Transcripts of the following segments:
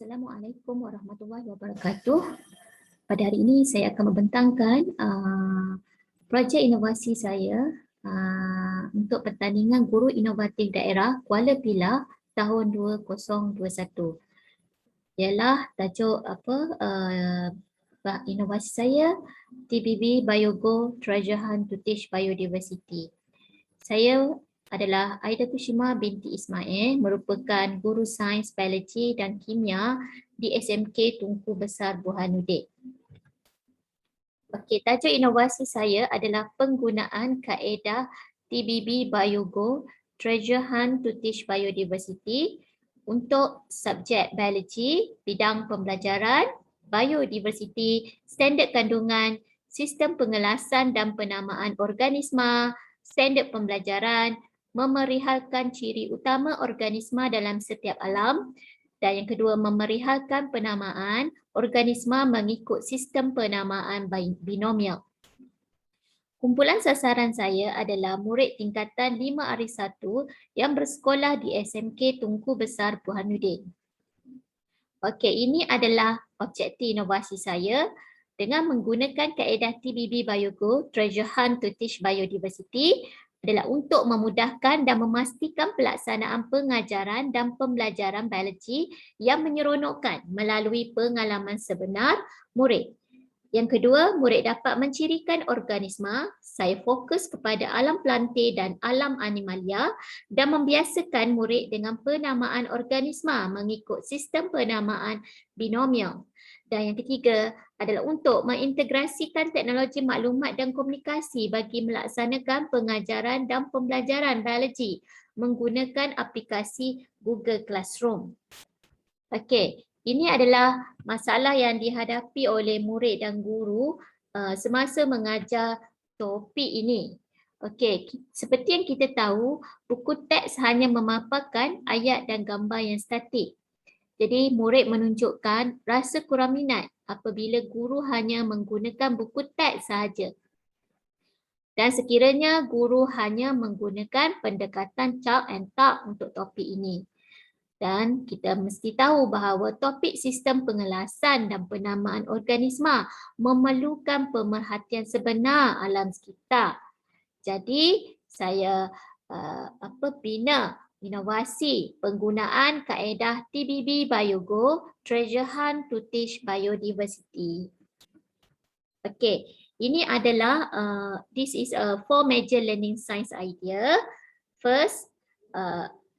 Assalamualaikum warahmatullahi wabarakatuh. Pada hari ini saya akan membentangkan projek inovasi saya untuk pertandingan Guru Inovatif Daerah Kuala Pilah tahun 2021. Ialah tajuk inovasi saya TBB Biogo Treasure Hunt to Teach Biodiversity. Saya adalah Aida Kushima binti Ismail, merupakan guru sains biologi dan kimia di SMK Tunku Besar Burhanuddin. Okey, tajuk inovasi saya adalah penggunaan kaedah TBB Biogo Treasure Hunt to Teach Biodiversity untuk subjek biologi, bidang pembelajaran, biodiversity, standard kandungan, sistem pengelasan dan penamaan organisma, standard pembelajaran, memerihalkan ciri utama organisma dalam setiap alam, dan yang kedua memerihalkan penamaan organisma mengikut sistem penamaan binomial. Kumpulan sasaran saya adalah murid tingkatan 5R1 yang bersekolah di SMK Tunku Besar Burhanuddin. Okey, ini adalah objektif inovasi saya dengan menggunakan kaedah TBB Biogo Treasure Hunt to Teach Biodiversity adalah untuk memudahkan dan memastikan pelaksanaan pengajaran dan pembelajaran biologi yang menyeronokkan melalui pengalaman sebenar murid. Yang kedua, murid dapat mencirikan organisma. Saya fokus kepada alam plantir dan alam animalia dan membiasakan murid dengan penamaan organisma mengikut sistem penamaan binomial. Dan yang ketiga adalah untuk mengintegrasikan teknologi maklumat dan komunikasi bagi melaksanakan pengajaran dan pembelajaran biologi menggunakan aplikasi Google Classroom. Okey, ini adalah masalah yang dihadapi oleh murid dan guru semasa mengajar topik ini. Okey, seperti yang kita tahu, buku teks hanya memaparkan ayat dan gambar yang statik. Jadi murid menunjukkan rasa kurang minat apabila guru hanya menggunakan buku teks sahaja. Dan sekiranya guru hanya menggunakan pendekatan chalk and talk untuk topik ini. Dan kita mesti tahu bahawa topik sistem pengelasan dan penamaan organisma memerlukan pemerhatian sebenar alam sekitar. Jadi saya bina inovasi penggunaan kaedah TBB Biogo Treasure Hunt to Teach Biodiversity. Okey, ini adalah this is a 4 major learning science idea. First,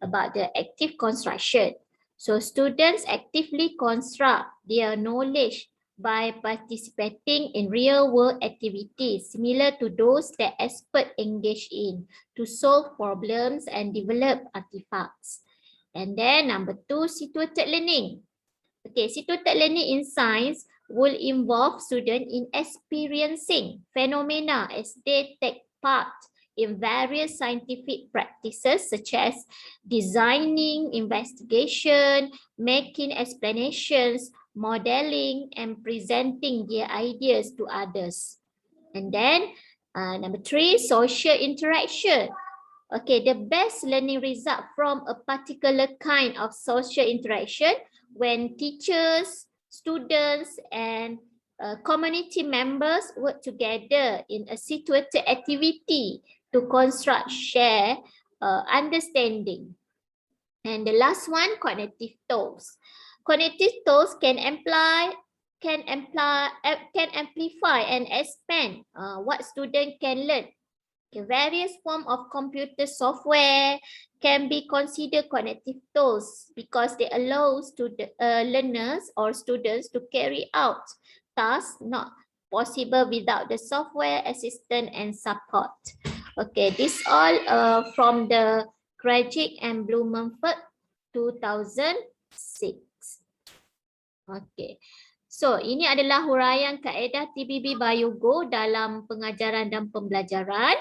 about the active construction. So students actively construct their knowledge by participating in real world activities similar to those that experts engage in to solve problems and develop artifacts. And then number 2, situated learning. Okay, situated learning in science will involve students in experiencing phenomena as they take part in various scientific practices such as designing, investigation, making explanations, modeling, and presenting their ideas to others. And then number 3, social interaction. Okay, the best learning result from a particular kind of social interaction when teachers, students, and community members work together in a situated activity to construct, share, understanding. And the last one, cognitive tools. Cognitive tools can amplify and expand what students can learn. Okay, various forms of computer software can be considered cognitive tools because they allow learners or students to carry out tasks not possible without the software assistance and support. Okay, this all from the Krajcik and Blumenfeld 2006. Okay, so ini adalah huraian kaedah TBB Biogo dalam pengajaran dan pembelajaran.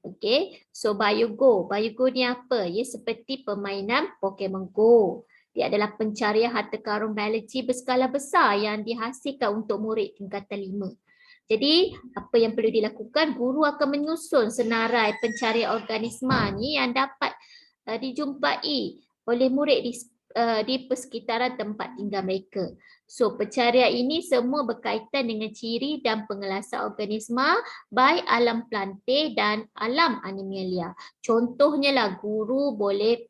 Okay, so Biogo ni apa? Ia seperti permainan Pokemon Go. Dia adalah pencarian harta karun biologi berskala besar yang dihasilkan untuk murid tingkatan 5. Jadi, apa yang perlu dilakukan? Guru akan menyusun senarai pencarian organisma ni yang dapat dijumpai oleh murid di di persekitaran tempat tinggal mereka. So pencarian ini semua berkaitan dengan ciri dan pengelasan organisma baik alam plankteh dan alam animalia. Contohnya lah guru boleh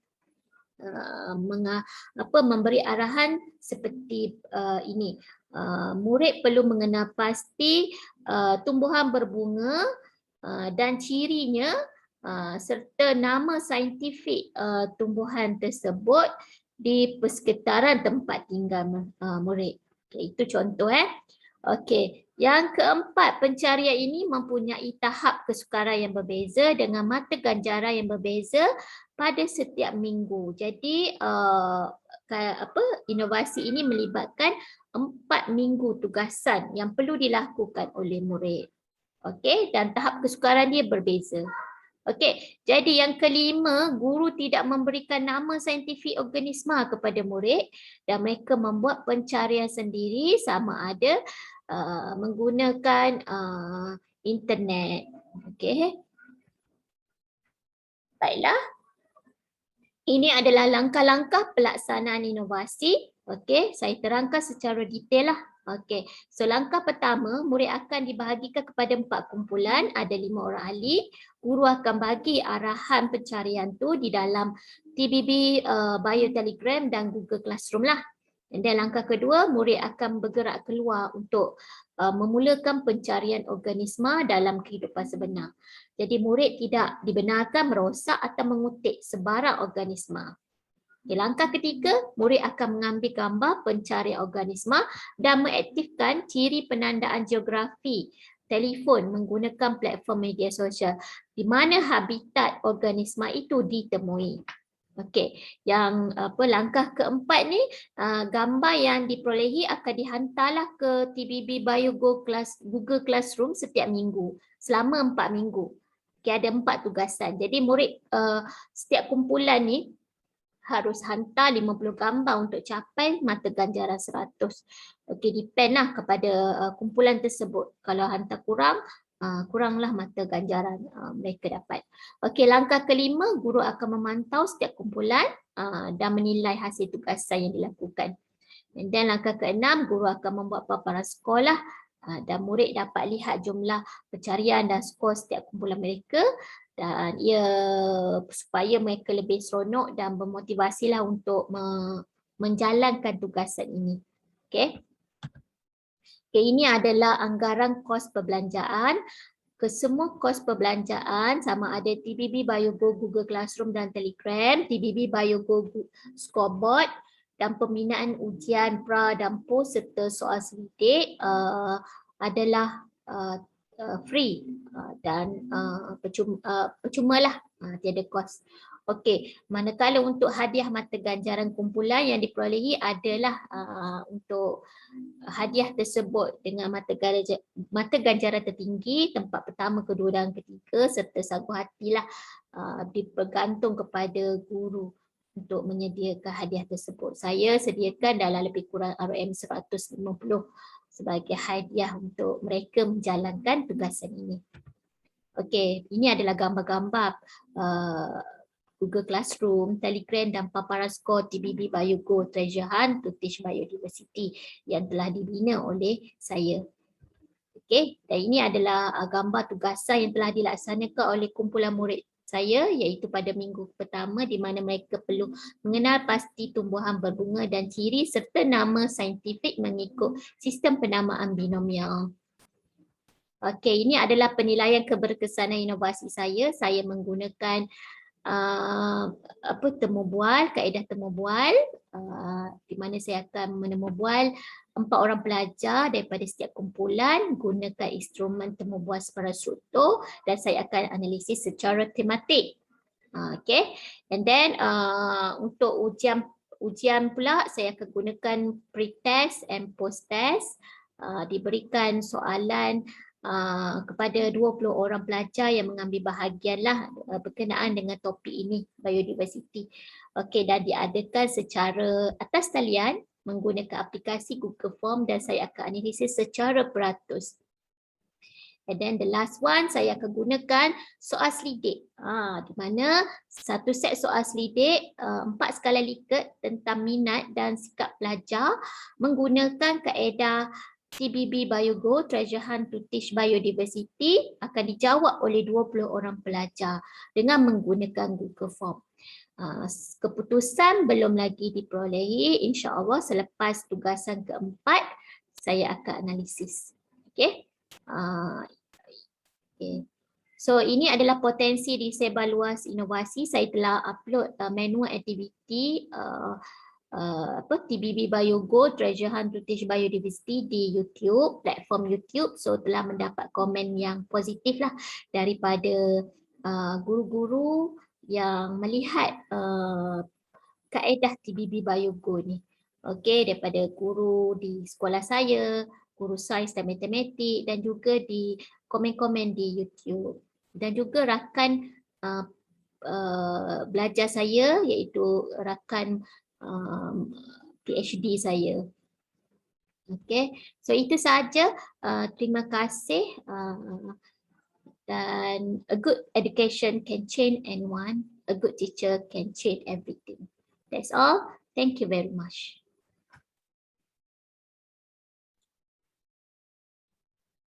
memberi arahan seperti ini. Murid perlu mengenal pasti tumbuhan berbunga dan cirinya serta nama saintifik tumbuhan tersebut di persekitaran tempat tinggal murid. Okay, itu contoh. Okey, yang keempat, pencarian ini mempunyai tahap kesukaran yang berbeza dengan mata ganjaran yang berbeza pada setiap minggu. Jadi inovasi ini melibatkan 4 minggu tugasan yang perlu dilakukan oleh murid. Okey, dan tahap kesukaran dia berbeza. Okey, jadi yang kelima, guru tidak memberikan nama saintifik organisma kepada murid dan mereka membuat pencarian sendiri sama ada menggunakan internet. Okey. Baiklah. Ini adalah langkah-langkah pelaksanaan inovasi. Okey, saya terangkan secara detail lah. Okey, so langkah pertama, murid akan dibahagikan kepada 4 kumpulan, ada 5 orang ahli. Guru akan bagi arahan pencarian tu di dalam TBB Biotelegram dan Google Classroom lah. Dan langkah kedua, murid akan bergerak keluar untuk memulakan pencarian organisma dalam kehidupan sebenar. Jadi murid tidak dibenarkan merosak atau mengutip sebarang organisma. Di langkah ketiga, murid akan mengambil gambar pencarian organisma dan mengaktifkan ciri penandaan geografi telefon menggunakan platform media sosial di mana habitat organisma itu ditemui. Okey, yang langkah keempat ni, gambar yang diperolehi akan dihantarlah ke TBB Google Classroom setiap minggu selama 4 minggu. Okey, ada 4 tugasan. Jadi murid setiap kumpulan ni harus hantar 50 gambar untuk capai mata ganjaran 100. Okey, depend lah kepada kumpulan tersebut. Kalau hantar kuranglah mata ganjaran mereka dapat. Okey, langkah kelima, guru akan memantau setiap kumpulan dan menilai hasil tugasan yang dilakukan. Dan langkah keenam, guru akan membuat paparan sekolah dan murid dapat lihat jumlah pencarian dan skor setiap kumpulan mereka dan supaya mereka lebih seronok dan bermotivasilah untuk menjalankan tugasan ini. Okey. Okay, ini adalah anggaran kos perbelanjaan. Kesemua kos perbelanjaan sama ada TBB Biogo Google Classroom dan Telegram, TBB Biogo Scoreboard dan pembinaan ujian pra dan post serta soal selidik adalah free dan percuma lah, tiada kos. Okey, manakala untuk hadiah mata ganjaran kumpulan yang diperolehi adalah untuk hadiah tersebut dengan mata ganjaran tertinggi, tempat pertama, kedua dan ketiga serta sagu hatilah dibergantung kepada guru untuk menyediakan hadiah tersebut. Saya sediakan dalam lebih kurang RM 150 sebagai hadiah untuk mereka menjalankan tugasan ini. Okey, ini adalah gambar-gambar Google Classroom, Telegram dan paparan skor TBB Biogo Treasure Hunt to Teach Biodiversity yang telah dibina oleh saya. Okey, dan ini adalah gambar tugasan yang telah dilaksanakan oleh kumpulan murid saya iaitu pada minggu pertama di mana mereka perlu mengenal pasti tumbuhan berbunga dan ciri serta nama saintifik mengikut sistem penamaan binomial. Okey, ini adalah penilaian keberkesanan inovasi saya. Saya menggunakan temu bual, kaedah temu bual di mana saya akan menemu bual 4 orang pelajar daripada setiap kumpulan, gunakan instrumen temu bual secara struktur dan saya akan analisis secara tematik. Okay, and then untuk ujian pula saya akan gunakan pre-test and post-test. Diberikan soalan kepada 20 orang pelajar yang mengambil bahagianlah berkenaan dengan topik ini, biodiversity. Okey, dan diadakan secara atas talian menggunakan aplikasi Google Form dan saya akan analisis secara beratus. And then the last one, saya akan gunakan soal selidik. Di mana satu set soal selidik 4 skala Likert tentang minat dan sikap pelajar menggunakan kaedah TBB BioGo, Treasure Hunt to Teach Biodiversity akan dijawab oleh 20 orang pelajar dengan menggunakan Google Form. Keputusan belum lagi diperolehi. InsyaAllah selepas tugasan keempat, saya akan analisis. Okay. Okay. So ini adalah potensi di Sebarluas Inovasi. Saya telah upload manual aktiviti TBB BioGo, Treasure Hunt to Teach Biodiversity di YouTube, platform YouTube. So telah mendapat komen yang positif lah daripada guru-guru yang melihat kaedah TBB BioGo ni. Okey, daripada guru di sekolah saya, guru sains dan matematik, dan juga di komen-komen di YouTube. Dan juga rakan belajar saya, iaitu rakan PhD saya. Okey, so itu sahaja. Terima kasih. Dan a good education can change anyone. A good teacher can change everything. That's all. Thank you very much.